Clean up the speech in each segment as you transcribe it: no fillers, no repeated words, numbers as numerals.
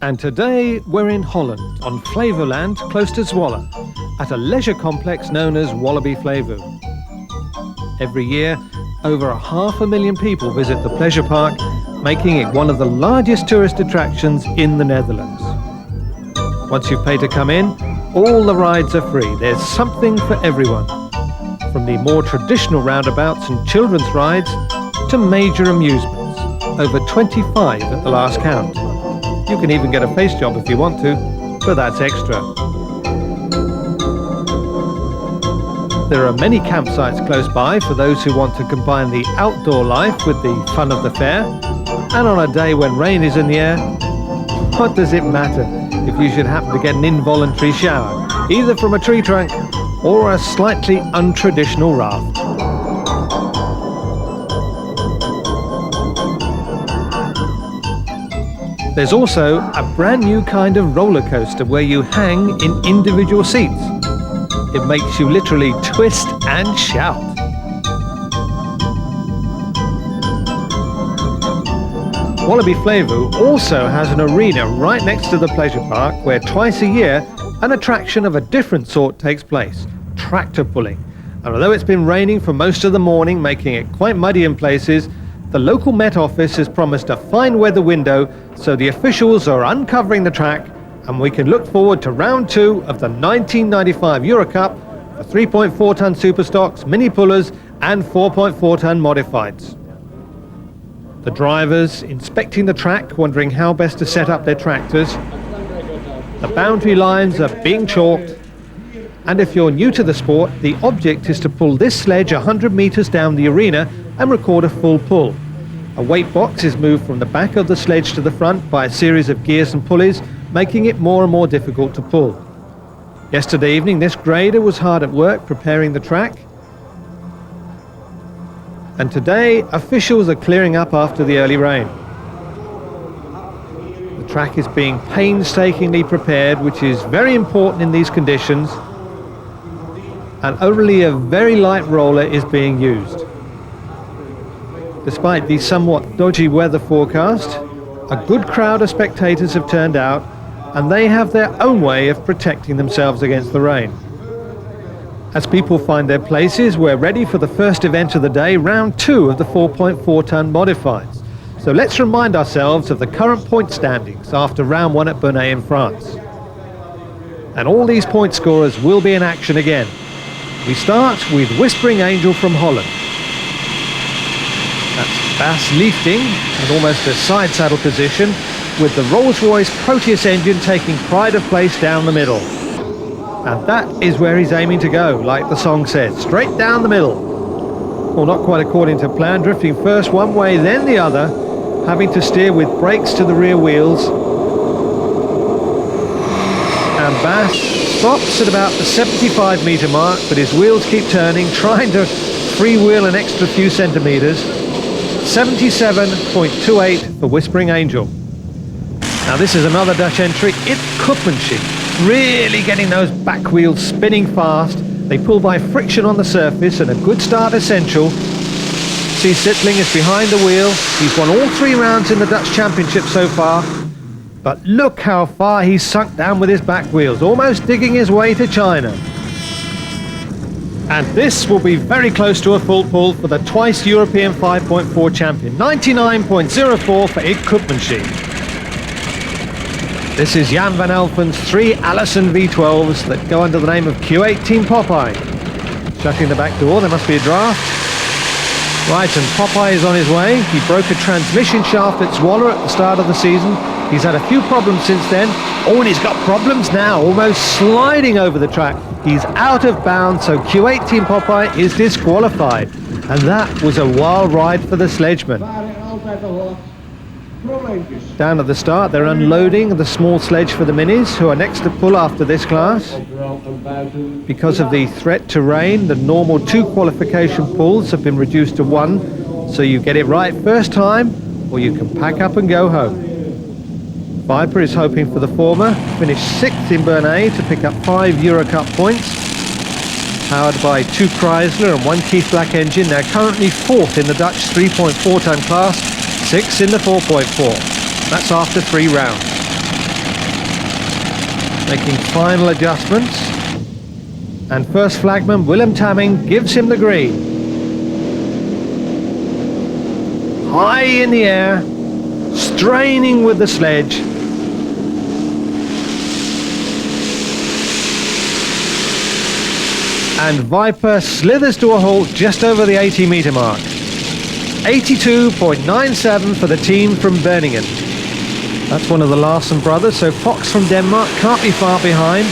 And today we're in Holland, on Flevoland, close to Zwolle, at a leisure complex known as Walibi Flevo. Every year, over 500,000 people visit the pleasure park, making it one of the largest tourist attractions in the Netherlands. Once you pay to come in, all the rides are free. There's something for everyone, from the more traditional roundabouts and children's rides to major amusements, over 25 at the last count. You can even get a face job if you want to, but that's extra. There are many campsites close by for those who want to combine the outdoor life with the fun of the fair. And on a day when rain is in the air, what does it matter if you should happen to get an involuntary shower, either from a tree trunk or a slightly untraditional raft? There's also a brand new kind of roller coaster where you hang in individual seats. It makes you literally twist and shout. Walibi Flevo also has an arena right next to the pleasure park where twice a year an attraction of a different sort takes place, tractor pulling. And although it's been raining for most of the morning, making it quite muddy in places, the local Met Office has promised a fine weather window, so the officials are uncovering the track and we can look forward to round 2 of the 1995 Euro Cup for 3.4 ton superstocks, mini pullers and 4.4 ton modifieds. The drivers inspecting the track, wondering how best to set up their tractors. The boundary lines are being chalked, and if you're new to the sport, the object is to pull this sledge 100 meters down the arena and record a full pull. A weight box is moved from the back of the sledge to the front by a series of gears and pulleys, making it more and more difficult to pull. Yesterday evening, this grader was hard at work preparing the track. And today, officials are clearing up after the early rain. The track is being painstakingly prepared, which is very important in these conditions, and only a very light roller is being used. Despite the somewhat dodgy weather forecast, a good crowd of spectators have turned out, and they have their own way of protecting themselves against the rain. As people find their places, we're ready for the first event of the day, round 2 of the 4.4 ton modifieds. So let's remind ourselves of the current point standings after round 1 at Bernay in France. And all these point scorers will be in action again. We start with Whispering Angel from Holland. That's Bas lifting and almost a side saddle position, with the Rolls-Royce Proteus engine taking pride of place down the middle. And that is where he's aiming to go, like the song says, straight down the middle. Well, not quite according to plan, drifting first one way, then the other, having to steer with brakes to the rear wheels. And Bas stops at about the 75 metre mark, but his wheels keep turning, trying to freewheel an extra few centimetres. 77.28 for Whispering Angel. Now this is another Dutch entry, it's Koopmanschiep. Really getting those back wheels spinning fast. They pull by friction on the surface, and a good start essential. See, Sittling is behind the wheel. He's won all 3 rounds in the Dutch Championship so far. But look how far he's sunk down with his back wheels, almost digging his way to China. And this will be very close to a full pull for the twice European 5.4 champion. 99.04 for Koopmanschiep. This is Jan van Alphen's 3 Allison V12s that go under the name of Q8 Team Popeye. Shutting the back door, there must be a draft. Right, and Popeye is on his way. He broke a transmission shaft at Zwolle at the start of the season. He's had a few problems since then. Oh, and he's got problems now, almost sliding over the track. He's out of bounds, so Q8 Team Popeye is disqualified. And that was a wild ride for the sledgeman. Down at the start, they're unloading the small sledge for the minis, who are next to pull after this class. Because of the threat to rain, the normal 2 qualification pulls have been reduced to 1, so you get it right first time, or you can pack up and go home. Viper is hoping for the former, finished 6th in Bernay to pick up 5 Euro Cup points. Powered by 2 Chrysler and 1 Keith Black engine, they're currently 4th in the Dutch 3.4 ton class, 6th in the 4.4. That's after 3 rounds. making final adjustments. And first flagman Willem Tamming gives him the green. High in the air, straining with the sledge. And Viper slithers to a halt just over the 80-meter mark. 82.97 for the team from Berningen. That's one of the Larsen brothers, so Fox from Denmark can't be far behind.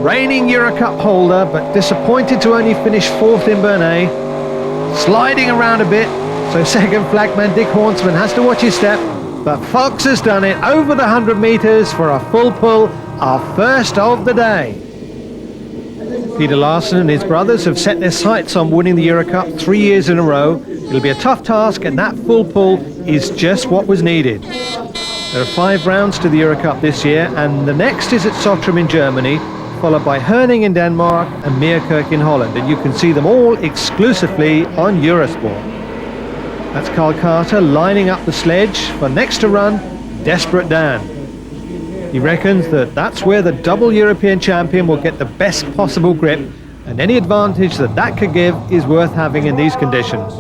Reigning Eurocup holder, but disappointed to only finish fourth in Bernay. Sliding around a bit, so second flagman Dick Hornsman has to watch his step, but Fox has done it over the 100 meters for a full pull, our first of the day. Peter Larsen and his brothers have set their sights on winning the Eurocup 3 years in a row. It'll be a tough task, and that full pull is just what was needed. There are 5 rounds to the Eurocup this year, and the next is at Sottrum in Germany, followed by Herning in Denmark and Meerkerk in Holland, and you can see them all exclusively on Eurosport. That's Carl Carter lining up the sledge for next to run Desperate Dan. He reckons that that's where the double European champion will get the best possible grip, and any advantage that that could give is worth having in these conditions.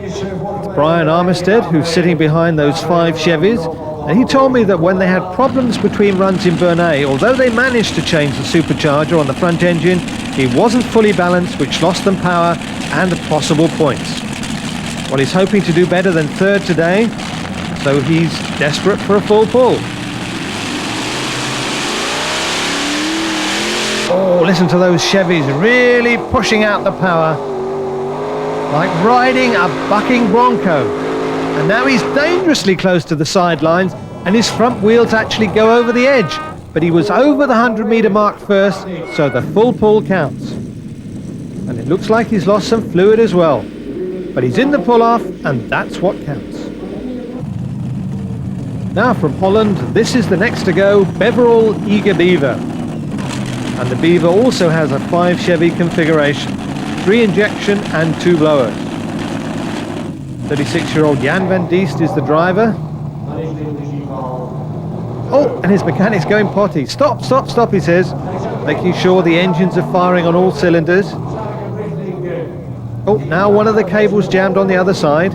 It's Brian Armistead who's sitting behind those 5 Chevys, and he told me that when they had problems between runs in Bernay, although they managed to change the supercharger on the front engine, it wasn't fully balanced, which lost them power and possible points. Well, he's hoping to do better than third today, so he's desperate for a full pull. Oh, listen to those Chevys really pushing out the power, like riding a bucking bronco. And now he's dangerously close to the sidelines, and his front wheels actually go over the edge. But he was over the 100-meter mark first, so the full pull counts. And it looks like he's lost some fluid as well. But he's in the pull-off, and that's what counts. Now from Holland, this is the next to go, Beverall Eager Beaver. And the Beaver also has a 5 Chevy configuration, 3 injection and 2 blowers. 36-year-old Jan van Diest is the driver. Oh, and his mechanic's going potty. Stop, stop, stop, he says, making sure the engines are firing on all cylinders. Oh, now one of the cables jammed on the other side.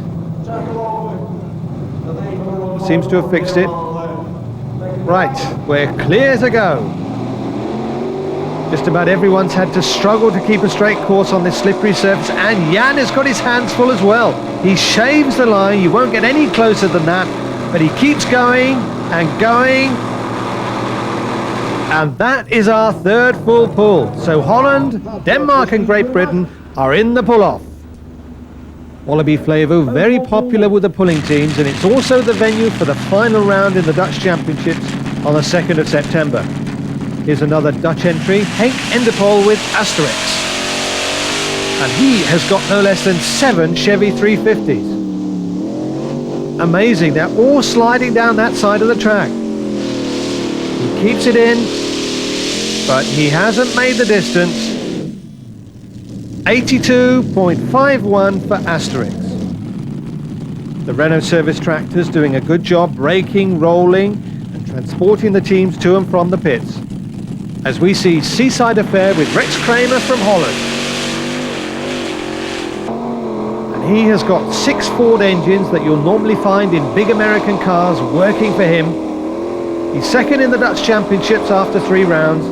Seems to have fixed it. Right, we're clear to go. Just about everyone's had to struggle to keep a straight course on this slippery surface, and Jan has got his hands full as well. He shaves the line, you won't get any closer than that, but he keeps going and going. And that is our third full pull. So Holland, Denmark and Great Britain are in the pull-off. Walibi Flevo, very popular with the pulling teams, and it's also the venue for the final round in the Dutch Championships on the 2nd of September. Here's another Dutch entry, Henk Endepol with Asterix. And he has got no less than 7 Chevy 350s. Amazing, they're all sliding down that side of the track. He keeps it in, but he hasn't made the distance. 82.51 for Asterix. The Renault service tractor's doing a good job braking, rolling, and transporting the teams to and from the pits. As we see Seaside Affair with Rex Kramer from Holland. And he has got 6 Ford engines that you'll normally find in big American cars working for him. He's second in the Dutch Championships after 3 rounds,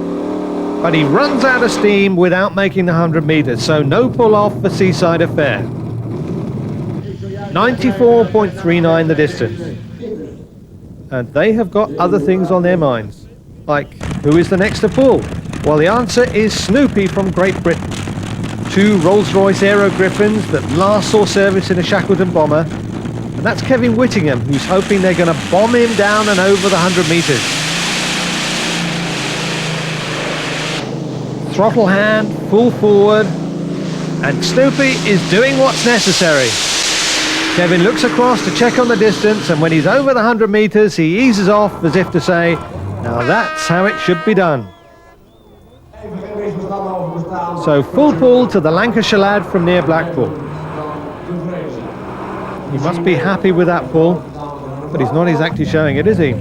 but he runs out of steam without making the 100 meters, so no pull-off for Seaside Affair. 94.39 the distance. And they have got other things on their minds. Like, who is the next to pull? Well, the answer is Snoopy from Great Britain. 2 Rolls-Royce Aero Griffins that last saw service in a Shackleton bomber. And that's Kevin Whittingham, who's hoping they're going to bomb him down and over the 100 meters. Throttle hand, full forward, and Snoopy is doing what's necessary. Kevin looks across to check on the distance, and when he's over the 100 meters, he eases off as if to say, now that's how it should be done. So full pull to the Lancashire lad from near Blackpool. He must be happy with that pull, but he's not exactly showing it, is he?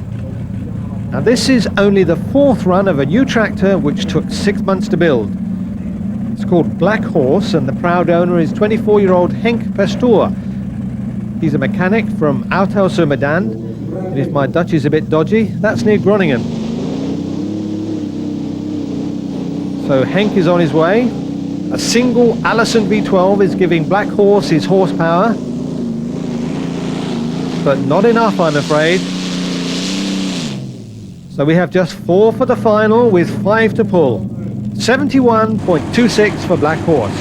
Now this is only the 4th run of a new tractor which took 6 months to build. It's called Black Horse, and the proud owner is 24-year-old Henk Pastoor. He's a mechanic from Oud-sur-Medan, and if my Dutch is a bit dodgy, that's near Groningen. So Henk is on his way. A single Allison V12 is giving Black Horse his horsepower, but not enough, I'm afraid. So we have just 4 for the final with 5 to pull. 71.26 for Black Horse.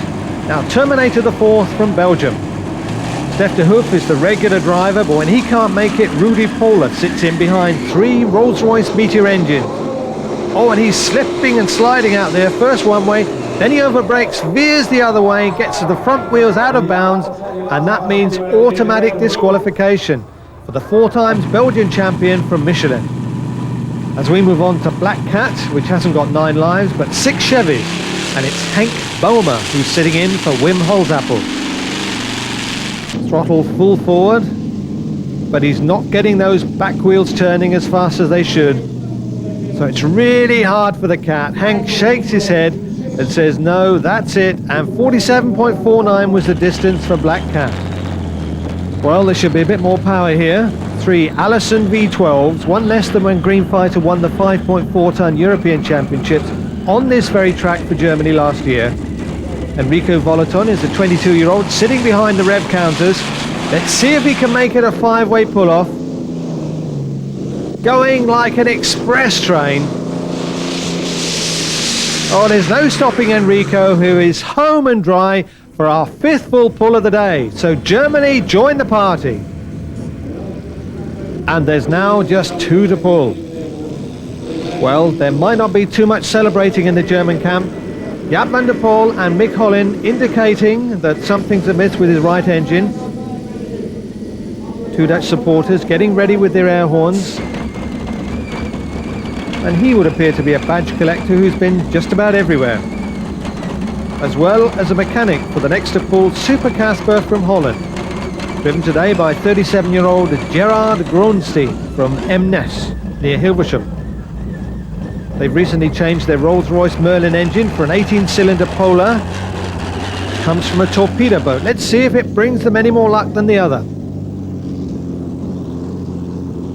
Now Terminator the 4th from Belgium. Stef de Hoof is the regular driver, but when he can't make it, Rudy Poehler sits in behind 3 Rolls-Royce Meteor engines. Oh, and he's slipping and sliding out there, first one way, then he overbrakes, veers the other way, gets the front wheels out of bounds, and that means automatic disqualification for the 4 times Belgian champion from Michelin. As we move on to Black Cat, which hasn't got 9 lives, but 6 Chevys, and it's Henk Bomer who's sitting in for Wim Holzappel. Throttle full forward, but he's not getting those back wheels turning as fast as they should. So it's really hard for the Cat. Henk shakes his head and says, no, that's it. And 47.49 was the distance for Black Cat. Well, there should be a bit more power here. 3 Allison V12s, 1 less than when Green Fighter won the 5.4-ton European Championships on this very track for Germany last year. Enrico Volaton is a 22-year-old sitting behind the rev counters. Let's see if he can make it a 5-way pull-off. Going like an express train. Oh, there's no stopping Enrico, who is home and dry for our 5th full pull of the day. So Germany, join the party. And there's now just 2 to pull. Well, there might not be too much celebrating in the German camp. Jaap van der Poel and Mick Hollin indicating that something's amiss with his right engine. 2 Dutch supporters getting ready with their air horns. And he would appear to be a badge collector who's been just about everywhere. As well as a mechanic for the next to pull Super Casper from Holland. Driven today by 37-year-old Gerard Groenstein from Eemnes, near Hilversum. They've recently changed their Rolls-Royce Merlin engine for an 18-cylinder Polar. It comes from a torpedo boat. Let's see if it brings them any more luck than the other.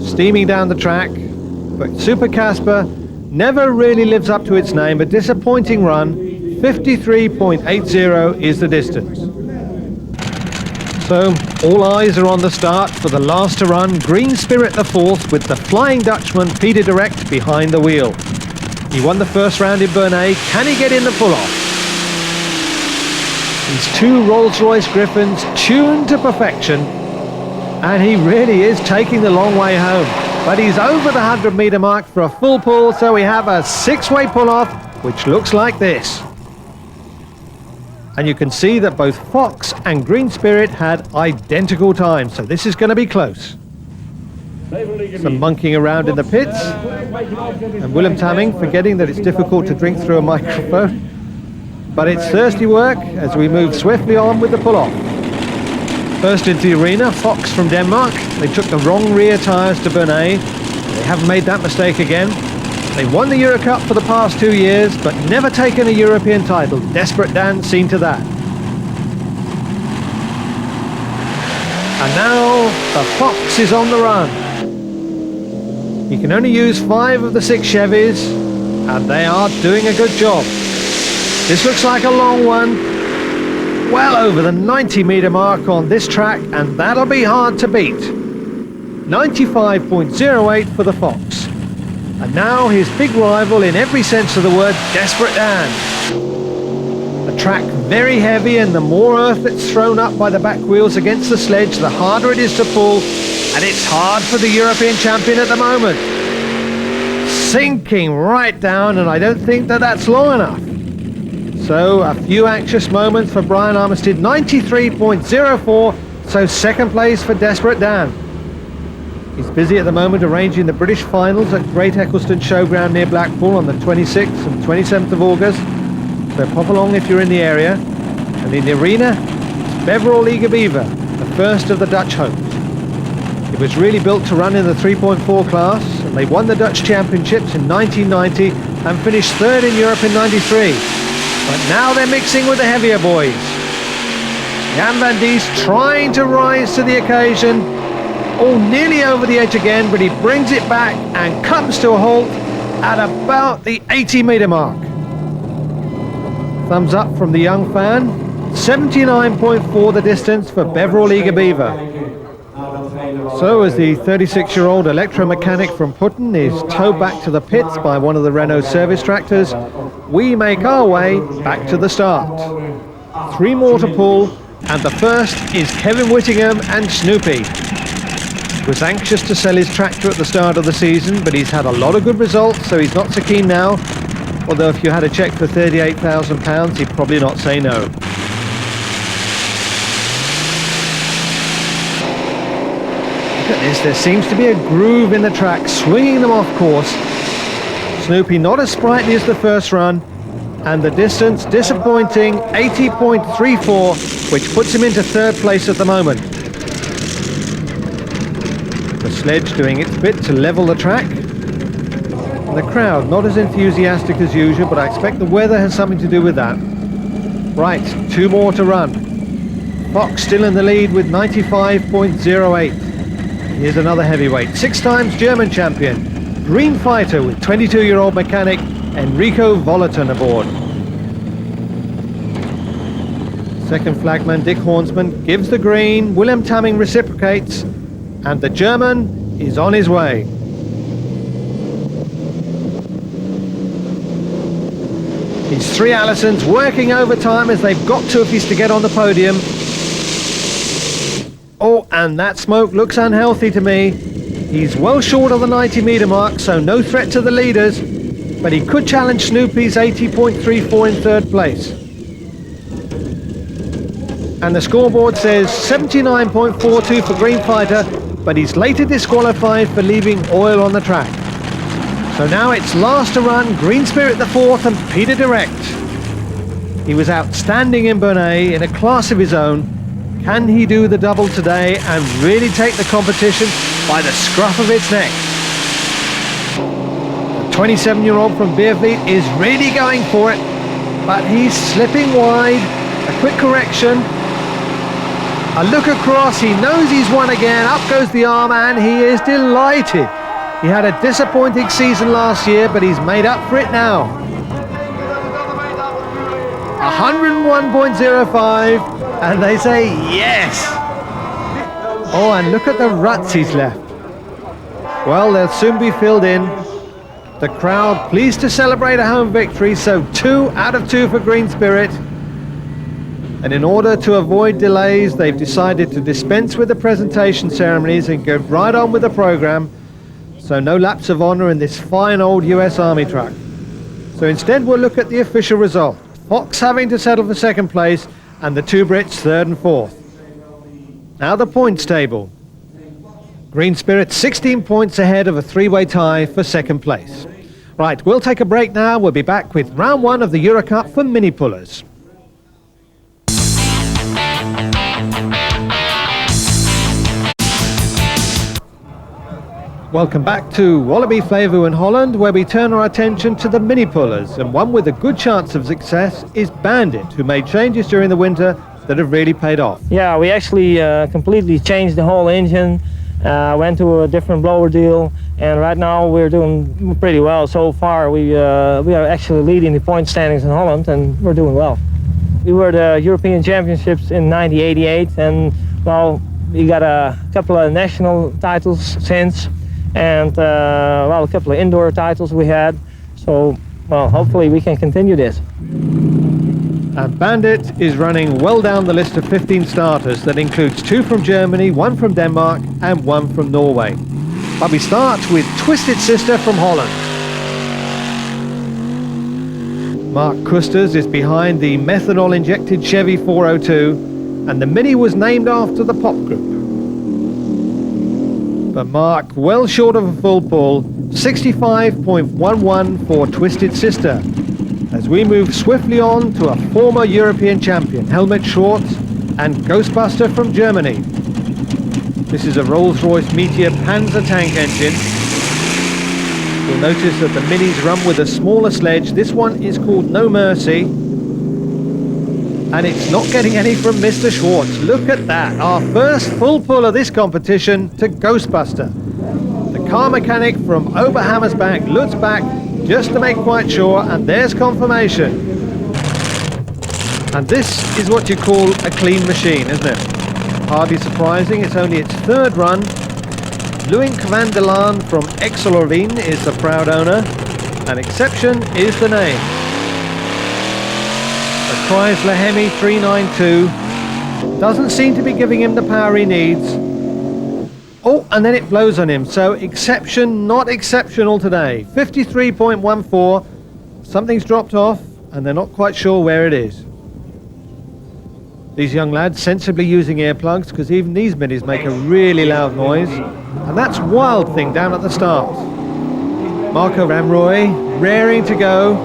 Steaming down the track, but Super Casper never really lives up to its name. A disappointing run. 53.80 is the distance. So all eyes are on the start for the last to run, Green Spirit the 4th, with the Flying Dutchman Peter Direct behind the wheel. He won the first round in Bernay. Can he get in the pull-off? These 2 Rolls-Royce Griffons tuned to perfection, and he really is taking the long way home. But he's over the 100-meter mark for a full pull, so we have a 6-way pull-off, which looks like this. And you can see that both Fox and Green Spirit had identical times, so this is going to be close. Some monkeying around in the pits, and Willem Tamming forgetting that it's difficult to drink through a microphone. But it's thirsty work as we move swiftly on with the pull-off. First into the arena, Fox from Denmark. They took the wrong rear tyres to Bernay. They haven't made that mistake again. They won the Euro Cup for the past 2 years, but never taken a European title. Desperate Dan seen to that. And now the Fox is on the run. He can only use 5 of the 6 Chevys, and they are doing a good job. This looks like a long one. Well over the 90-meter mark on this track, and that'll be hard to beat. 95.08 for the Fox. And now his big rival in every sense of the word, Desperate Dan. The track very heavy, and the more earth that's thrown up by the back wheels against the sledge, the harder it is to pull, and it's hard for the European champion at the moment. Sinking right down, and I don't think that that's long enough. So a few anxious moments for Brian Armistead, 93.04, so second place for Desperate Dan. He's busy at the moment arranging the British finals at Great Eccleston Showground near Blackpool on the 26th and 27th of August. So pop along if you're in the area. And in the arena, it's Beverall Eager Beaver, the first of the Dutch hopes. It was really built to run in the 3.4 class, and they won the Dutch Championships in 1990 and finished third in Europe in 93. But now they're mixing with the heavier boys. Jan van Diest trying to rise to the occasion. Oh, nearly over the edge again, but he brings it back and comes to a halt at about the 80-meter mark. Thumbs up from the young fan. 79.4 the distance for Beverel Eager-Beaver. So as the 36-year-old electromechanic from Putten is towed back to the pits by one of the Renault service tractors, we make our way back to the start. 3 more to pull, and the first is Kevin Whittingham and Snoopy. Was anxious to sell his tractor at the start of the season, but he's had a lot of good results, so he's not so keen now. Although if you had a cheque for £38,000, he'd probably not say no. Look at this, there seems to be a groove in the track, swinging them off course. Snoopy not as sprightly as the first run, and the distance disappointing, 80.34, which puts him into third place at the moment. The sledge doing its bit to level the track. The crowd not as enthusiastic as usual, but I expect the weather has something to do with that. Right, 2 more to run. Fox still in the lead with 95.08. Here's another heavyweight, 6 times German champion, Green Fighter with 22-year-old mechanic Enrico Volaton aboard. Second flagman Dick Hornsman gives the green, Willem Tamming reciprocates, and the German is on his way. His 3 Allisons working overtime as they've got to if he's to get on the podium. Oh, and that smoke looks unhealthy to me. He's well short of the 90-meter mark, so no threat to the leaders, but he could challenge Snoopy's 80.34 in third place. And the scoreboard says 79.42 for Green Fighter, but he's later disqualified for leaving oil on the track. So now it's last to run, Green Spirit the 4th and Peter Direct. He was outstanding in Bernay in a class of his own. Can he do the double today and really take the competition by the scruff of its neck? The 27-year-old from Beervliet is really going for it, but he's slipping wide. A quick correction. A look across, he knows he's won again, up goes the arm, and he is delighted. He had a disappointing season last year, but he's made up for it now. 101.05, and they say yes. Oh, and look at the ruts he's left. Well, they'll soon be filled in. The crowd pleased to celebrate a home victory, so 2 out of 2 for Green Spirit. And in order to avoid delays, they've decided to dispense with the presentation ceremonies and go right on with the program. So no lapse of honor in this fine old US Army truck. So instead we'll look at the official result. Fox having to settle for second place and the 2 Brits third and fourth. Now the points table. Green Spirit 16 points ahead of a 3-way tie for second place. Right, we'll take a break now. We'll be back with round 1 of the Euro Cup for mini pullers. Welcome back to Walibi Flevo Holland, where we turn our attention to the mini pullers, and one with a good chance of success is Bandit, who made changes during the winter that have really paid off. Yeah, we actually completely changed the whole engine, went to a different blower deal, and right now we're doing pretty well. So far we are actually leading the point standings in Holland, and we're doing well. We were the European Championships in 1988, and well, we got a couple of national titles since. And well, a couple of indoor titles we had, so well, hopefully we can continue this. And Bandit is running well down the list of 15 starters that includes 2 from Germany, 1 from Denmark and 1 from Norway. But we start with Twisted Sister from Holland. Mark Kusters is behind the methanol injected Chevy 402, and the Mini was named after the pop group. But Mark well short of a full pull, 65.11 for Twisted Sister, as we move swiftly on to a former European champion, Helmut Schwartz, and Ghostbuster from Germany. This is a Rolls-Royce Meteor Panzer tank engine. You'll notice that the Minis run with a smaller sledge. This one is called No Mercy. And it's not getting any from Mr. Schwartz. Look at that. Our first full pull of this competition to Ghostbuster. The car mechanic from Oberhammersbach looks back just to make quite sure, and there's confirmation. And this is what you call a clean machine, isn't it? Hardly surprising, it's only its third run. Luink van der Laan from Excelorveen is the proud owner, and Exception is the name. The Chrysler Hemi 392 doesn't seem to be giving him the power he needs. Oh, and then it blows on him, so Exception not exceptional today. 53.14, something's dropped off and they're not quite sure where it is. These young lads sensibly using earplugs, because even these Minis make a really loud noise. And that's Wild Thing down at the start. Marco Ramroy raring to go.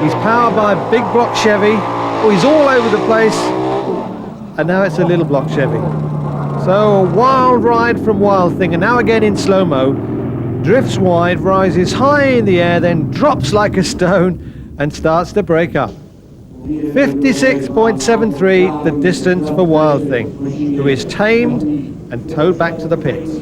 He's powered by a big block Chevy. Oh, he's all over the place. And now it's a little block Chevy. So a wild ride from Wild Thing, and now again in slow-mo. Drifts wide, rises high in the air, then drops like a stone and starts to break up. 56.73 the distance for Wild Thing, who is tamed and towed back to the pits.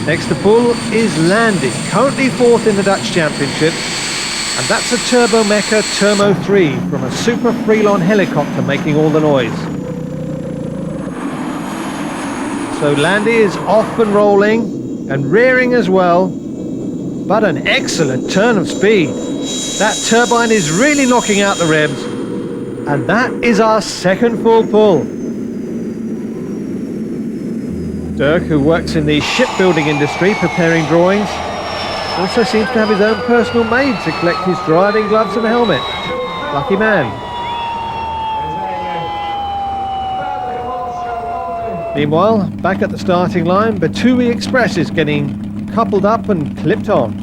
Next to pull is Landy, currently fourth in the Dutch Championship, and that's a Turbo Mecha Turbo 3 from a Super Freelon helicopter making all the noise. So Landy is off and rolling and rearing as well, but an excellent turn of speed. That turbine is really knocking out the revs, and that is our second full pull. Dirk, who works in the shipbuilding industry preparing drawings, also seems to have his own personal maid to collect his driving gloves and helmet. Lucky man. Meanwhile, back at the starting line, Batui Express is getting coupled up and clipped on.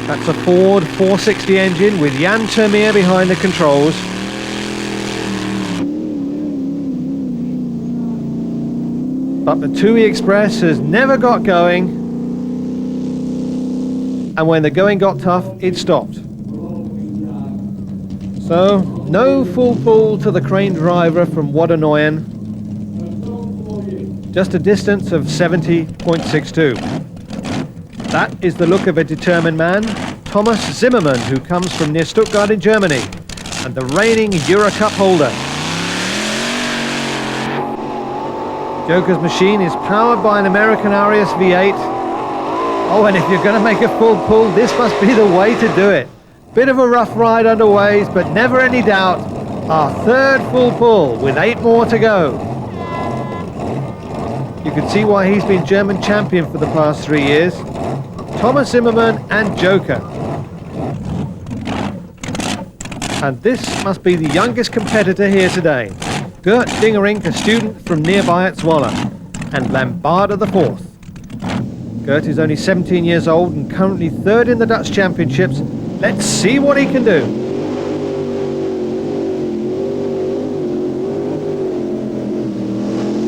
That's a Ford 460 engine with Jan Termeer behind the controls. But the TUI Express has never got going, and when the going got tough, it stopped. So, no full pull to the crane driver from Wadenoyen, just a distance of 70.62. That is the look of a determined man, Thomas Zimmermann, who comes from near Stuttgart in Germany, and the reigning Eurocup holder. Joker's machine is powered by an American Arias V8. Oh, and if you're going to make a full pull, this must be the way to do it. Bit of a rough ride underway, but never any doubt, our third full pull with 8 more to go. You can see why he's been German champion for the past 3 years. Thomas Zimmermann and Joker. And this must be the youngest competitor here today. Gert Dingerink, a student from nearby at Zwolle, and Lambarda the fourth. Gert is only 17 years old and currently third in the Dutch Championships. Let's see what he can do.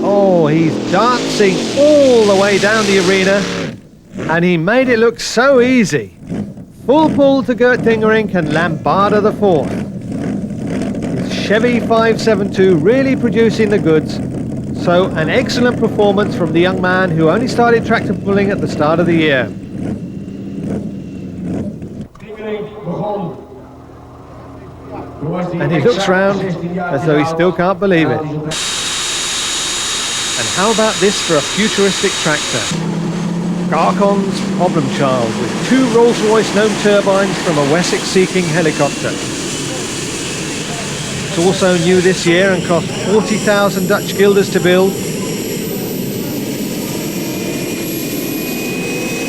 Oh, he's dancing all the way down the arena, and he made it look so easy. Full pull to Gert Dingerink and Lambarda the fourth. His Chevy 572 really producing the goods. So an excellent performance from the young man who only started tractor pulling at the start of the year. And he looks round as though he still can't believe it. And how about this for a futuristic tractor? Garcon's Problem Child with 2 Rolls-Royce gnome turbines from a Wessex Sea King helicopter. It's also new this year and cost 40,000 Dutch guilders to build.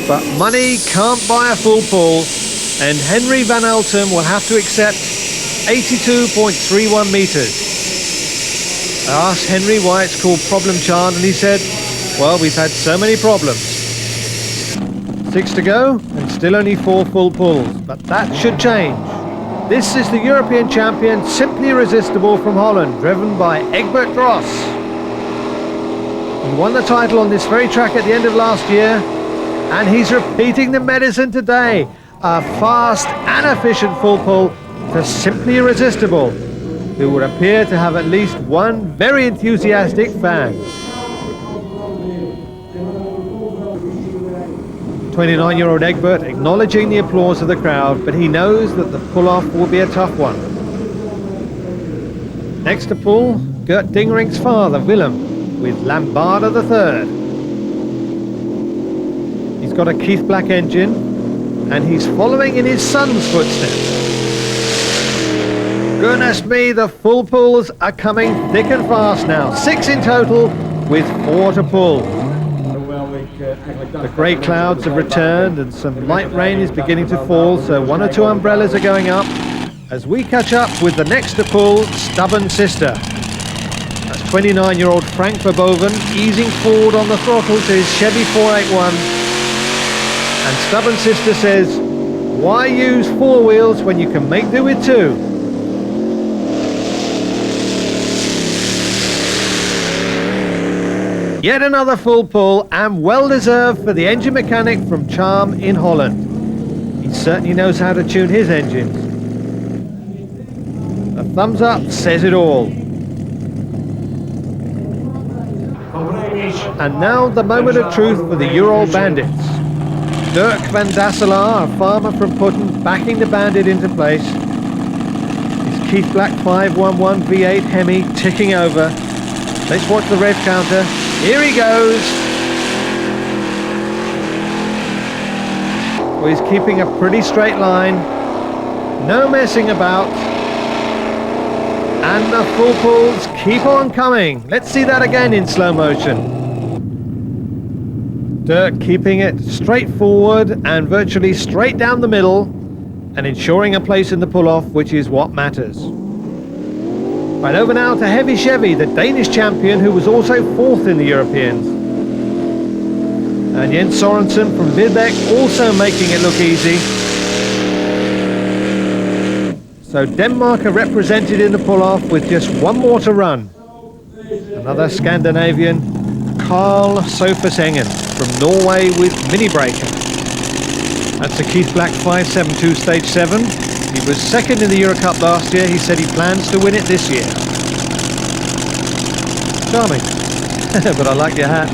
But money can't buy a full pull, and Henry Van Altum will have to accept 82.31 meters. I asked Henry why it's called Problem Child, and he said, well, we've had so many problems. 6 to go, and still only 4 full pulls, but that should change. This is the European champion, Simply Irresistible from Holland, driven by Egbert Dross. He won the title on this very track at the end of last year, and he's repeating the medicine today. A fast and efficient full pull for Simply Irresistible, who would appear to have at least one very enthusiastic fan. 29-year-old Egbert acknowledging the applause of the crowd, but he knows that the pull-off will be a tough one. Next to pull, Gert Dingerink's father, Willem, with Lambada III. He's got a Keith Black engine, and he's following in his son's footsteps. Goodness me, the full pulls are coming thick and fast now. 6 in total, with 4 to pull. The grey clouds have returned and some light rain is beginning to fall, so 1 or 2 umbrellas are going up as we catch up with the next to pull, Stubborn Sister. That's 29-year-old Frank Verboven easing forward on the throttle to his Chevy 481. And Stubborn Sister says, why use 4 wheels when you can make do with 2? Yet another full pull, and well deserved for the engine mechanic from Charm in Holland. He certainly knows how to tune his engines. A thumbs up says it all. And now the moment of truth for the Ural Bandits. Dirk van Dasselaar, a farmer from Putten, backing the Bandit into place. His Keith Black 511 V8 Hemi ticking over. Let's watch the rev counter. Here he goes. Well, he's keeping a pretty straight line. No messing about. And the full pulls keep on coming. Let's see that again in slow motion. Dirk keeping it straight forward and virtually straight down the middle and ensuring a place in the pull-off, which is what matters. Right, over now to Heavy Chevy, the Danish champion who was also 4th in the Europeans. And Jens Sorensen from Vidbeck also making it look easy. So Denmark are represented in the pull-off with just 1 more to run. Another Scandinavian, Carl Sofasengen from Norway with Mini Breaker. That's a Keith Black 572 Stage 7. He was 2nd in the Euro Cup last year. He said he plans to win it this year. Charming. But I like your hat.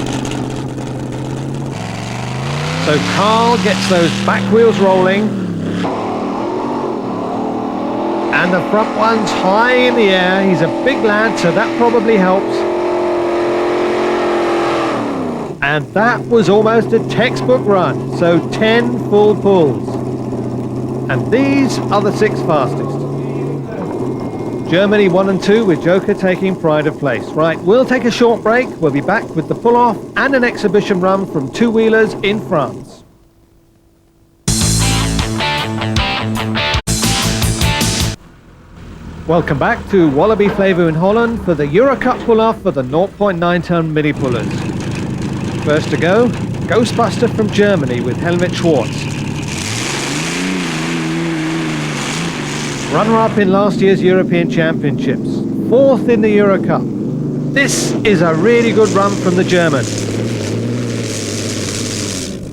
So Carl gets those back wheels rolling. And the front one's high in the air. He's a big lad, so that probably helps. And that was almost a textbook run. So 10 full pulls. And these are the 6 fastest. Germany 1 and 2 with Joker taking pride of place. Right, we'll take a short break. We'll be back with the pull-off and an exhibition run from 2-wheelers in France. Welcome back to Walibi Flevo in Holland for the Euro Cup pull-off for the 0.9 ton mini pullers. First to go, Ghostbuster from Germany with Helmut Schwartz. Runner-up in last year's European Championships, 4th in the Euro Cup. This is a really good run from the German.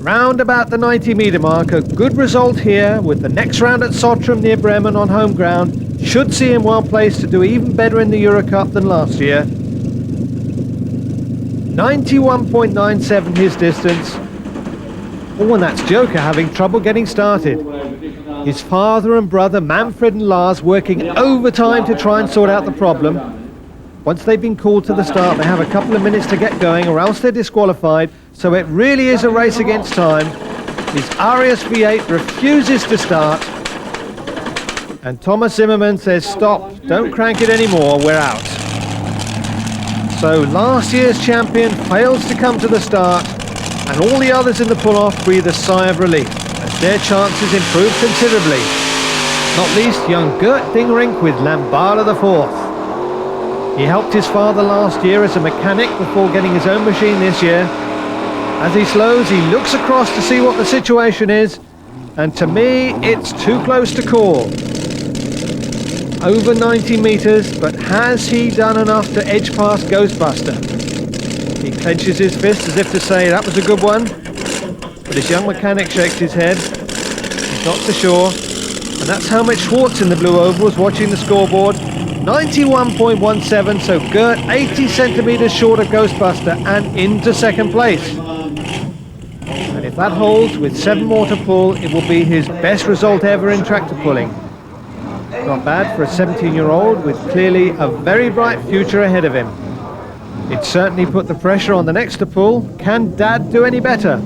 Round about the 90-meter mark, a good result here with the next round at Sottrum near Bremen on home ground. Should see him well placed to do even better in the Euro Cup than last year. 91.97 his distance. Oh, and that's Joker having trouble getting started. His father and brother Manfred and Lars working overtime to try and sort out the problem. Once they've been called to the start, they have a couple of minutes to get going or else they're disqualified. So it really is a race against time. His Arias V8 refuses to start. And Thomas Zimmermann says, stop, don't crank it anymore, we're out. So last year's champion fails to come to the start, and all the others in the pull-off breathe a sigh of relief as their chances improve considerably. Not least young Gert Dingerink with Lambada IV. He helped his father last year as a mechanic before getting his own machine this year. As he slows, he looks across to see what the situation is, and to me, it's too close to call. over 90 meters, but has he done enough to edge past Ghostbuster? He clenches his fist as if to say that was a good one, but his young mechanic shakes his head. He's not so sure, and that's Helmut Schwartz in the blue ovals watching the scoreboard. 91.17, so Gert 80 centimeters short of Ghostbuster and into second place. And if that holds with 7 more to pull, it will be his best result ever in tractor pulling. Not bad for a 17-year-old with clearly a very bright future ahead of him. It certainly put the pressure on the next to pull. Can Dad do any better?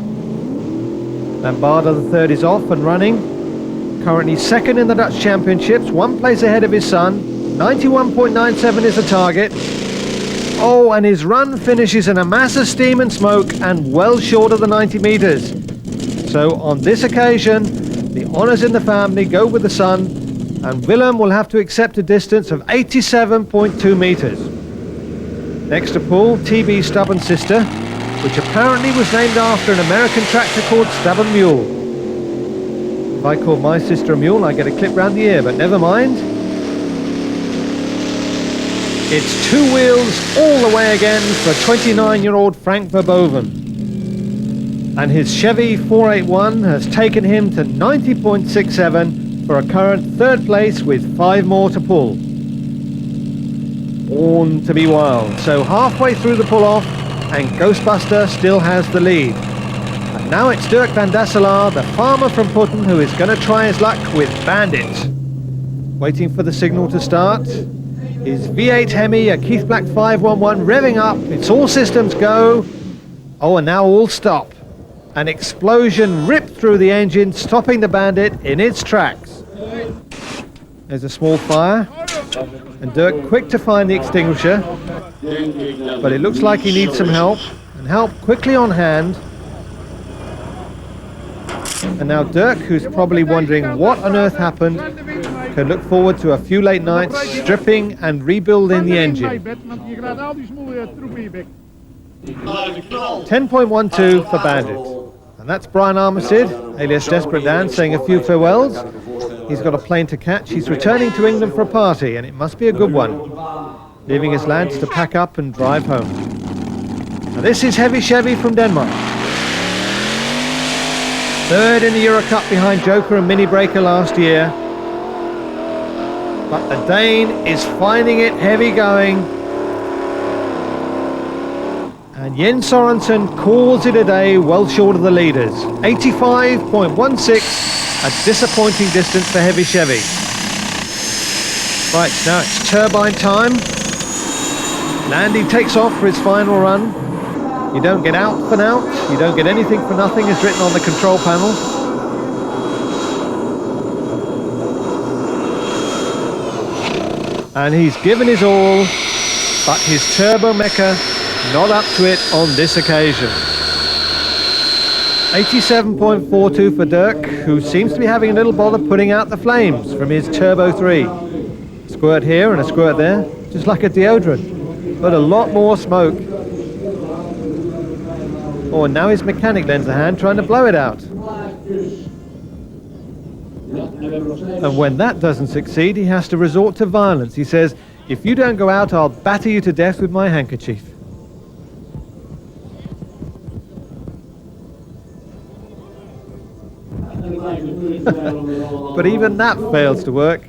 Lombardo the third is off and running. Currently second in the Dutch Championships, 1 place ahead of his son. 91.97 is the target. Oh, and his run finishes in a mass of steam and smoke and well short of the 90 meters. So on this occasion, the honours in the family go with the son, and Willem will have to accept a distance of 87.2 meters. Next to pull, TB's Stubborn Sister, which apparently was named after an American tractor called Stubborn Mule. If I called my sister a mule, I get a clip round the ear, but never mind. It's 2 wheels all the way again for 29-year-old Frank Verboven. And his Chevy 481 has taken him to 90.67 for a current 3rd place with 5 more to pull. Born to be wild. So halfway through the pull-off, and Ghostbuster still has the lead. And now it's Dirk van Dasselaar, the farmer from Putten, who is going to try his luck with Bandit. Waiting for the signal to start. His V8 Hemi, a Keith Black 511, revving up. It's all systems go. Oh, and now all stop. An explosion ripped through the engine, stopping the Bandit in its tracks. There's a small fire, and Dirk quick to find the extinguisher, but it looks like he needs some help, and help quickly on hand. And now Dirk, who's probably wondering what on earth happened, can look forward to a few late nights stripping and rebuilding the engine. 10.12 for Bandit. And that's Brian Armistead, alias Desperate Dan, saying a few farewells. He's got a plane to catch. He's returning to England for a party, and it must be a good one, leaving his lads to pack up and drive home. Now this is Heavy Chevy from Denmark. 3rd in the Euro Cup behind Joker and Mini Breaker last year. But the Dane is finding it heavy going. And Jens Sorensen calls it a day, well short of the leaders. 85.16, a disappointing distance for Heavy Chevy. Right, now it's turbine time. Landy takes off for his final run. You don't get out for now, you don't get anything for nothing, is written on the control panel. And he's given his all, but his turbo mecha not up to it on this occasion. 87.42 for Dirk, who seems to be having a little bother putting out the flames from his Turbo 3. A squirt here and a squirt there, just like a deodorant, but a lot more smoke. Oh, and now his mechanic lends a hand trying to blow it out. And when that doesn't succeed, he has to resort to violence. He says, "If you don't go out, I'll batter you to death with my handkerchief." But even that fails to work.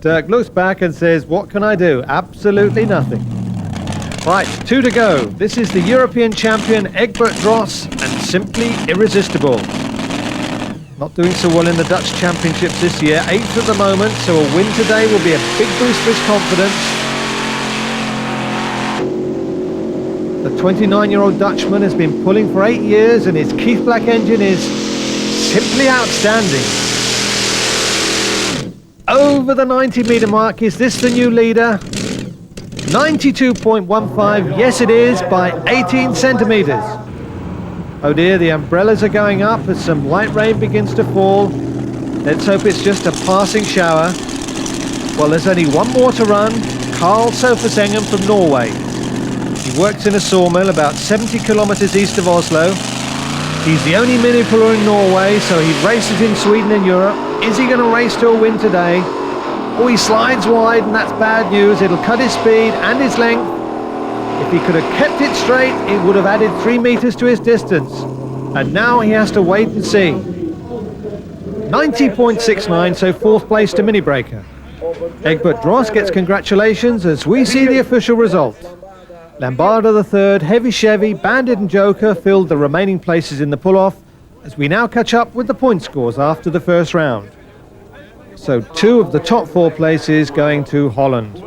Dirk looks back and says, "What can I do? Absolutely nothing." Right, 2 to go. This is the European champion Egbert Dross, and simply irresistible. Not doing so well in the Dutch Championships this year, 8th at the moment, so a win today will be a big boost for his confidence. The 29-year-old Dutchman has been pulling for 8 years, and his Keith Black engine is simply outstanding. Over the 90-meter mark. Is this the new leader? 92.15, yes it is, by 18 centimeters. Oh dear, the umbrellas are going up as some light rain begins to fall. Let's hope it's just a passing shower. Well, there's only one more to run. Carl Sofersengen from Norway. He works in a sawmill about 70 kilometers east of Oslo. He's the only mini puller in Norway, so he races in Sweden and Europe. Is he going to race to a win today? Oh, he slides wide, and that's bad news. It'll cut his speed and his length. If he could have kept it straight, it would have added 3 meters to his distance. And now he has to wait and see. 90.69, so 4th place to Mini Breaker. Egbert Dross gets congratulations as we see the official result. Lambarda the third, Heavy Chevy, Bandit and Joker filled the remaining places in the pull-off as we now catch up with the point scores after the first round. So 2 of the top 4 places going to Holland.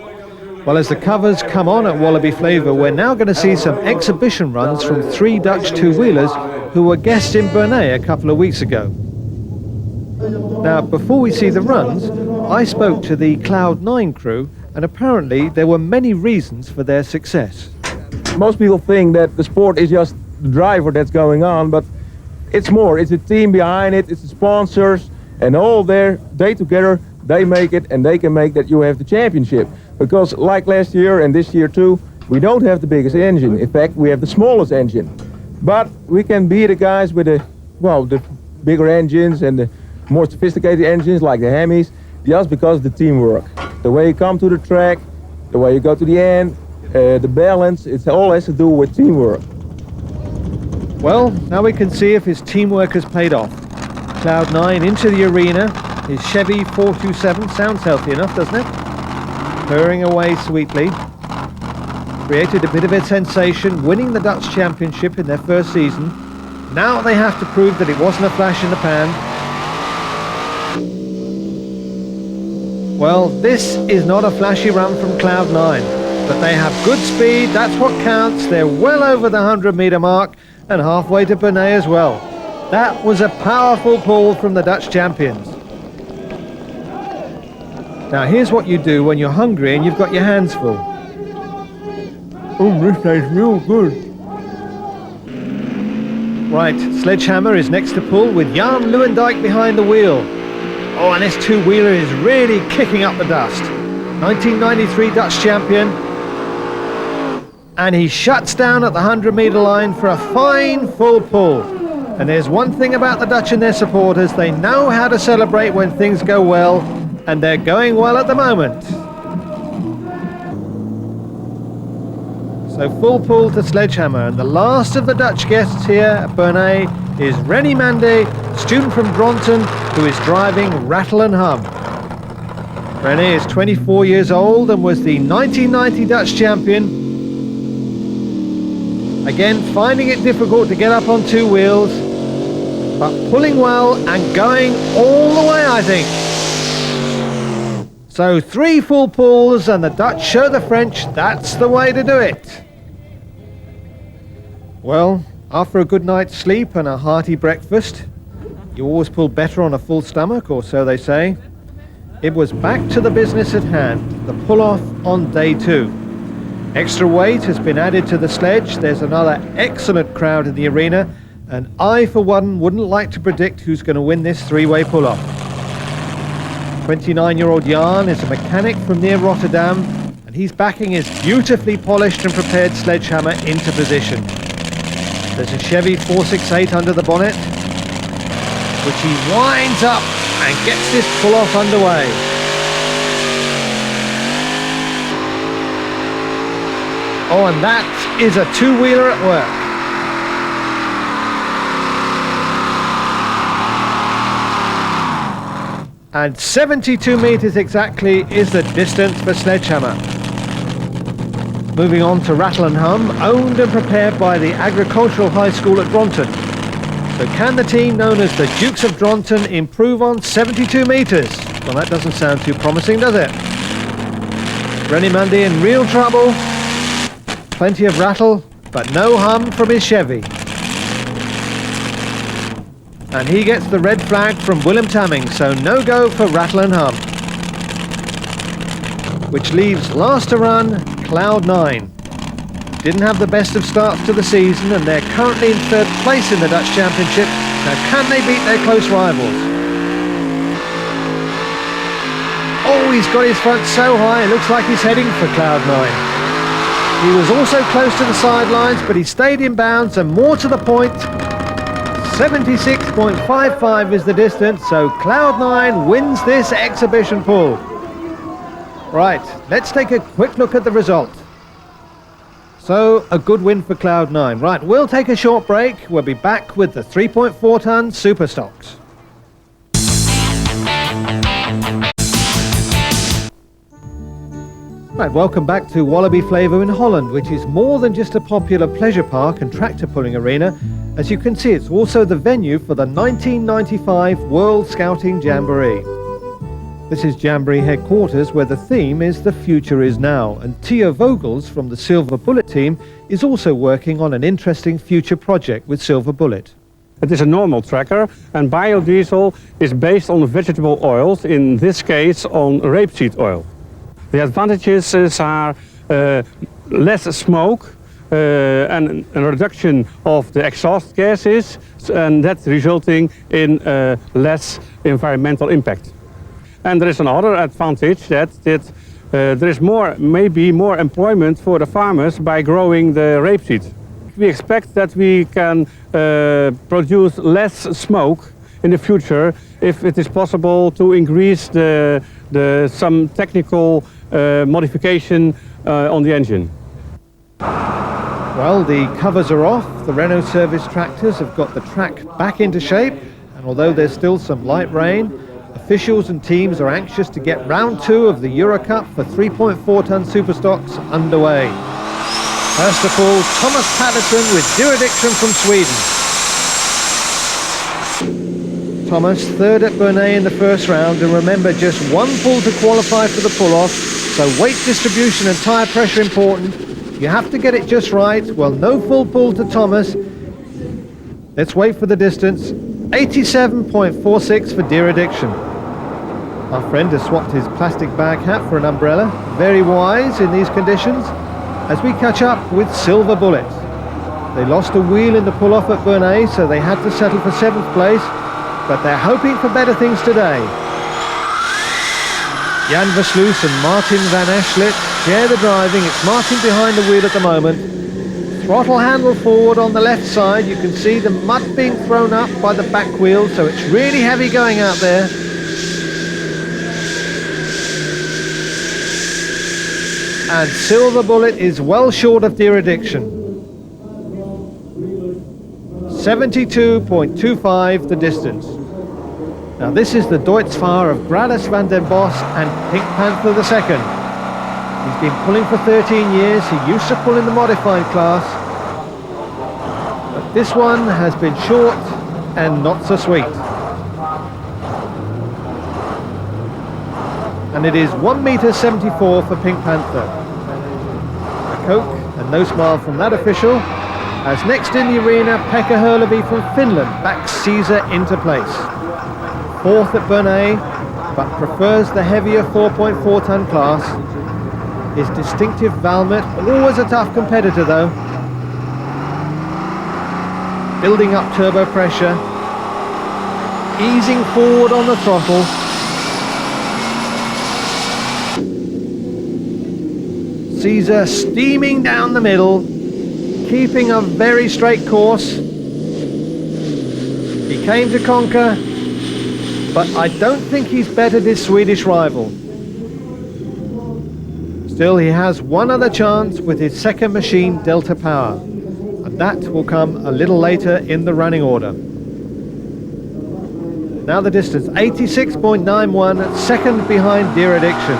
Well, as the covers come on at Walibi Flevo, we're now going to see some exhibition runs from 3 Dutch two-wheelers who were guests in Bernay a couple of weeks ago. Now, before we see the runs, I spoke to the Cloud9 crew, and apparently there were many reasons for their success. Most people think that the sport is just the driver that's going on, but it's more. It's a team behind it, it's the sponsors, and all they together, they make it, and they can make that you have the championship. Because like last year and this year too, we don't have the biggest engine. In fact, we have the smallest engine. But we can beat the guys with the bigger engines and the more sophisticated engines like the Hemis, just because of the teamwork. The way you come to the track, the way you go to the end, the balance, it all has to do with teamwork. Well, now we can see if his teamwork has paid off. Cloud9 into the arena. His Chevy 427 sounds healthy enough, doesn't it? Purring away sweetly. Created a bit of a sensation, winning the Dutch Championship in their first season. Now they have to prove that it wasn't a flash in the pan. Well, this is not a flashy run from Cloud9, but they have good speed, that's what counts. They're well over the 100-meter mark and halfway to Bernay as well. That was a powerful pull from the Dutch champions. Now here's what you do when you're hungry and you've got your hands full. Oh, this tastes real good. Right, Sledgehammer is next to pull with Jan Lewendijk behind the wheel. Oh, and this two-wheeler is really kicking up the dust. 1993 Dutch champion. And he shuts down at the 100-meter line for a fine full pull. And there's one thing about the Dutch and their supporters, they know how to celebrate when things go well, and they're going well at the moment. So full pull to Sledgehammer, and the last of the Dutch guests here at Bernay is Rennie Mande, student from Dronten, who is driving Rattle and Hum. Rennie is 24 years old and was the 1990 Dutch champion. Again, finding it difficult to get up on 2 wheels, but pulling well and going all the way, I think. So 3 full pulls and the Dutch show the French that's the way to do it. Well, after a good night's sleep and a hearty breakfast, you always pull better on a full stomach, or so they say. It was back to the business at hand, the pull-off on day 2. Extra weight has been added to the sledge. There's another excellent crowd in the arena, and I, for one, wouldn't like to predict who's going to win this 3-way pull-off. 29-year-old Jan is a mechanic from near Rotterdam, and he's backing his beautifully polished and prepared Sledgehammer into position. There's a Chevy 468 under the bonnet, which he winds up and gets this pull-off underway. Oh, and that is a 2-wheeler at work. And 72 meters exactly is the distance for Sledgehammer. Moving on to Rattle and Hum, owned and prepared by the Agricultural High School at Dronten. So can the team known as the Dukes of Dronten improve on 72 meters? Well, that doesn't sound too promising, does it? Rennie Mundy in real trouble. Plenty of rattle, but no hum from his Chevy. And he gets the red flag from Willem Tamming, so no go for Rattle and Hum. Which leaves last to run, Cloud9. Didn't have the best of starts to the season, and they're currently in 3rd place in the Dutch Championship. Now can they beat their close rivals? Oh, he's got his front so high, it looks like he's heading for Cloud9. He was also close to the sidelines, but he stayed in bounds, and more to the point, 76.55 is the distance, so Cloud9 wins this exhibition pull. Right, let's take a quick look at the result. So, a good win for Cloud9. Right, we'll take a short break. We'll be back with the 3.4 ton Super Stocks. Right, welcome back to Walibi Flevo in Holland, which is more than just a popular pleasure park and tractor pulling arena. As you can see, it's also the venue for the 1995 World Scouting Jamboree. This is Jamboree headquarters, where the theme is The Future Is Now, and Theo Vogels from the Silver Bullet team is also working on an interesting future project with Silver Bullet. It is a normal tracker, and biodiesel is based on vegetable oils, in this case on rapeseed oil. The advantages are less smoke and a reduction of the exhaust gases, and that resulting in less environmental impact. And there is another advantage that there is maybe more employment for the farmers by growing the rapeseed. We expect that we can produce less smoke in the future if it is possible to increase some technical modification on the engine. Well, the covers are off. The Renault service tractors have got the track back into shape, and although there's still some light rain, officials and teams are anxious to get round 2 of the Euro Cup for 3.4 ton Super Stocks underway. First of all, Thomas Patterson with Jurisdiction from Sweden. Thomas, third at Bernay in the first round, and remember, just 1 pull to qualify for the pull-off, so weight distribution and tyre pressure important. You have to get it just right. Well, no full pull to Thomas. Let's wait for the distance. 87.46 for Deer Addiction. Our friend has swapped his plastic bag hat for an umbrella. Very wise in these conditions. As we catch up with Silver Bullet. They lost a wheel in the pull-off at Bernay, so they had to settle for 7th place, but they're hoping for better things today. Jan Versluis and Martin van Eschlit share the driving. It's Martin behind the wheel at the moment. Throttle handle forward on the left side. You can see the mud being thrown up by the back wheel, so it's really heavy going out there. And Silver Bullet is well short of Deer Addiction. 72.25 the distance. Now this is the Deutz-Fahrer of Gradus van den Bos and Pink Panther II. He's been pulling for 13 years. He used to pull in the modified class. But this one has been short and not so sweet. And it is 1.74 m for Pink Panther. A Coke and no smile from that official, as next in the arena, Pekka Hurlevy from Finland backs Caesar into place. 4th at Bernay, but prefers the heavier 4.4 ton class. His distinctive Valmet, always a tough competitor though. Building up turbo pressure, easing forward on the throttle. Caesar steaming down the middle, keeping a very straight course. He came to conquer, but I don't think he's bettered his Swedish rival. Still, he has one other chance with his second machine, Delta Power, and that will come a little later in the running order. Now the distance, 86.91, second behind Deer Addiction.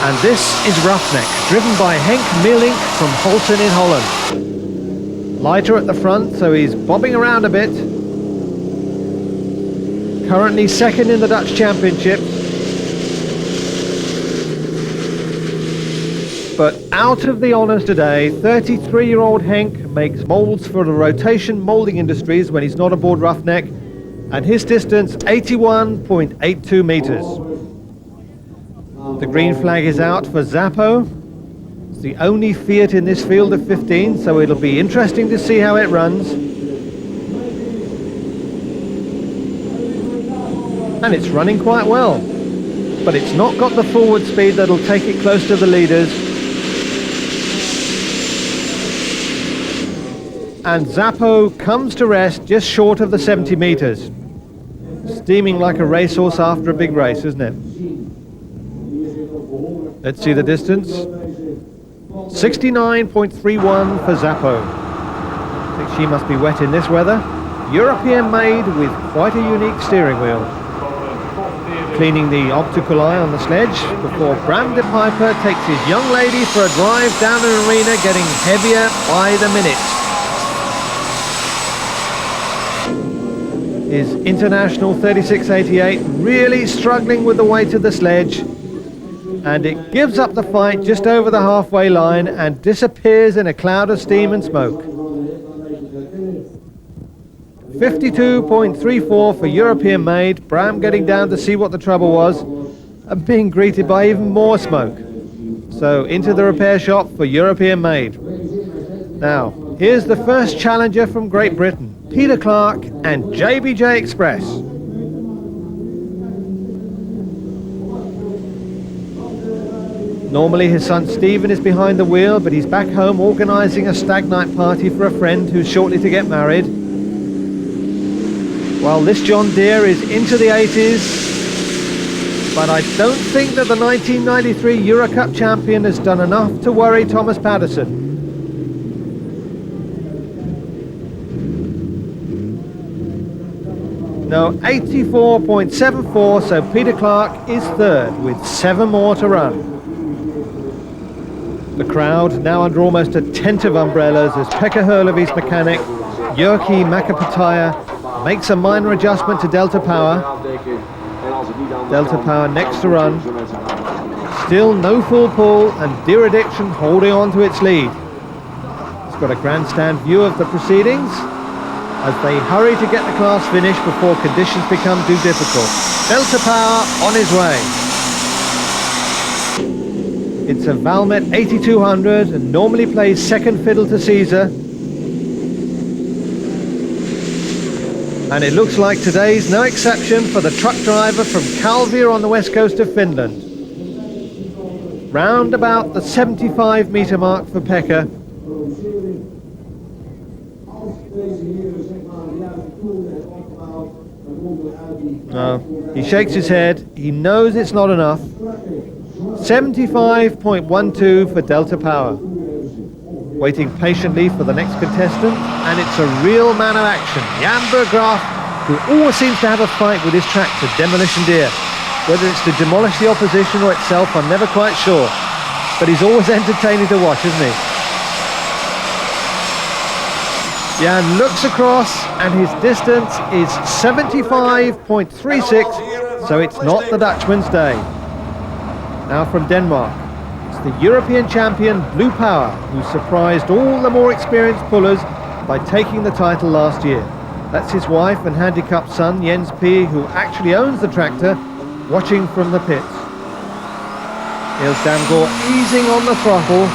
And this is Roughneck, driven by Henk Meelink from Holten in Holland. Lighter at the front, so he's bobbing around a bit. Currently second in the Dutch Championship. But out of the honours today, 33-year-old Henk makes moulds for the rotation moulding industries when he's not aboard Roughneck, and his distance 81.82 metres. The green flag is out for Zappo. It's the only Fiat in this field of 15, so it'll be interesting to see how it runs. And it's running quite well, but it's not got the forward speed that'll take it close to the leaders. And Zappo comes to rest just short of the 70 metres. Steaming like a racehorse after a big race, isn't it? Let's see the distance. 69.31 for Zappo. I think she must be wet in this weather. European made with quite a unique steering wheel. Cleaning the optical eye on the sledge before Bram de Piper takes his young lady for a drive down an arena, getting heavier by the minute. His International 3688 really struggling with the weight of the sledge, and it gives up the fight just over the halfway line and disappears in a cloud of steam and smoke. 52.34 for European made. Bram getting down to see what the trouble was and being greeted by even more smoke. So into the repair shop for European made. Now, here's the first challenger from Great Britain, Peter Clark and JBJ Express. Normally his son Stephen is behind the wheel, but he's back home organising a stag night party for a friend who's shortly to get married. Well, this John Deere is into the 80s, but I don't think that the 1993 Euro Cup champion has done enough to worry Thomas Patterson. No, 84.74, so Peter Clark is third with 7 more to run. The crowd now under almost a tent of umbrellas as Pekka Hurley's mechanic, Jyrki Makapataya, makes a minor adjustment to Delta Power. Delta Power next to run. Still no full pull and Deer Addiction holding on to its lead. It's got a grandstand view of the proceedings as they hurry to get the class finished before conditions become too difficult. Delta Power on his way. It's a Valmet 8200 and normally plays second fiddle to Caesar. And it looks like today's no exception for the truck driver from Kalvia on the west coast of Finland. Round about the 75 metre mark for Pekka. No, he shakes his head. He knows it's not enough. 75.12 for Delta Power. Waiting patiently for the next contestant, and it's a real man of action, Jan Berggraaf, who always seems to have a fight with his tractor, Demolition Deer. Whether it's to demolish the opposition or itself, I'm never quite sure. But he's always entertaining to watch, isn't he? Jan looks across, and his distance is 75.36, so it's not the Dutchman's day. Now from Denmark. The European champion Blue Power, who surprised all the more experienced pullers by taking the title last year. That's his wife and handicapped son Jens P, who actually owns the tractor, watching from the pits. Niels Damgaard easing on the throttle,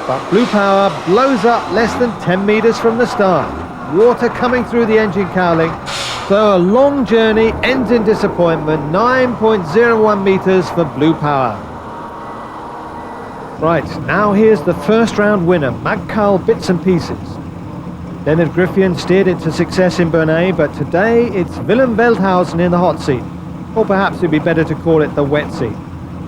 but Blue Power blows up less than 10 metres from the start. Water coming through the engine cowling, so a long journey ends in disappointment. 9.01 metres for Blue Power. Right, now here's the first round winner, Magkal Bits and Pieces. Leonard Griffian steered it to success in Bernay, but today it's Willem Veldhuizen in the hot seat. Or perhaps it'd be better to call it the wet seat.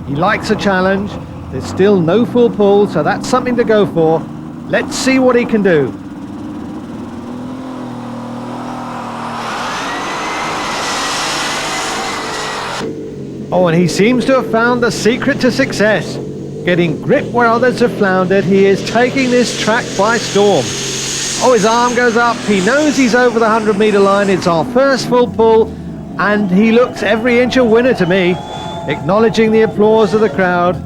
He likes a challenge, there's still no full pull, so that's something to go for. Let's see what he can do. Oh, and he seems to have found the secret to success. Getting grip where others have floundered, he is taking this track by storm. Oh, his arm goes up, he knows he's over the 100 metre line, it's our first full pull, and he looks every inch a winner to me, acknowledging the applause of the crowd.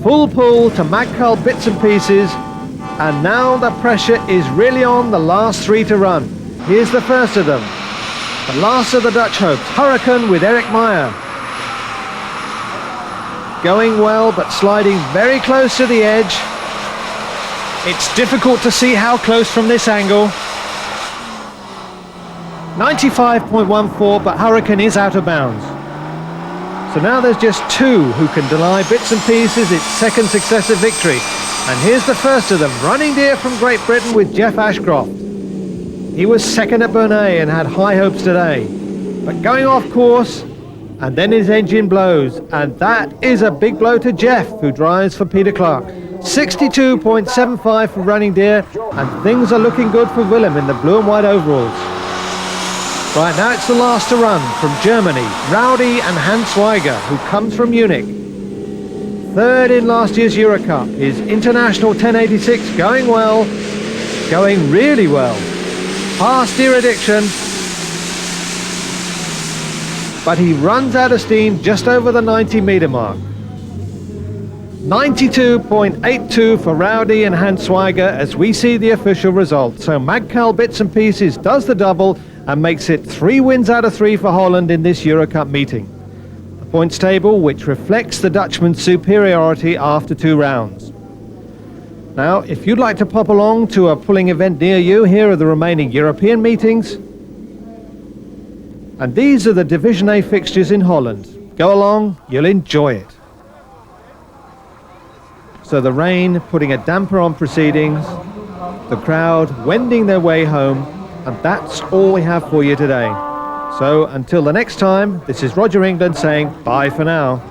Full pull to Magkal Bits and Pieces, and now the pressure is really on the last 3 to run. Here's the first of them, the last of the Dutch hopes, Hurricane with Eric Meyer. Going well, but sliding very close to the edge. It's difficult to see how close from this angle. 95.14, but Hurricane is out of bounds. So now there's just 2 who can deny Bits and Pieces its second successive victory. And here's the first of them, Running Deer from Great Britain with Jeff Ashcroft. He was second at Bernay and had high hopes today. But going off course, and then his engine blows, and that is a big blow to Jeff, who drives for Peter Clark. 62.75 for Running Deer, and things are looking good for Willem in the blue and white overalls. Right, now it's the last to run from Germany, Rowdy and Hans Schweiger, who comes from Munich. Third in last year's Eurocup, his International 1086 going well, going really well. Past Deer Addiction, but he runs out of steam just over the 90-meter mark. 92.82 for Rowdy and Hans Schweiger as we see the official result. So Magcal Bits and Pieces does the double and makes it 3 wins out of 3 for Holland in this Eurocup meeting. The points table, which reflects the Dutchman's superiority after 2 rounds. Now, if you'd like to pop along to a pulling event near you, here are the remaining European meetings. And these are the Division A fixtures in Holland. Go along, you'll enjoy it. So the rain putting a damper on proceedings, the crowd wending their way home, and that's all we have for you today. So until the next time, this is Roger England saying bye for now.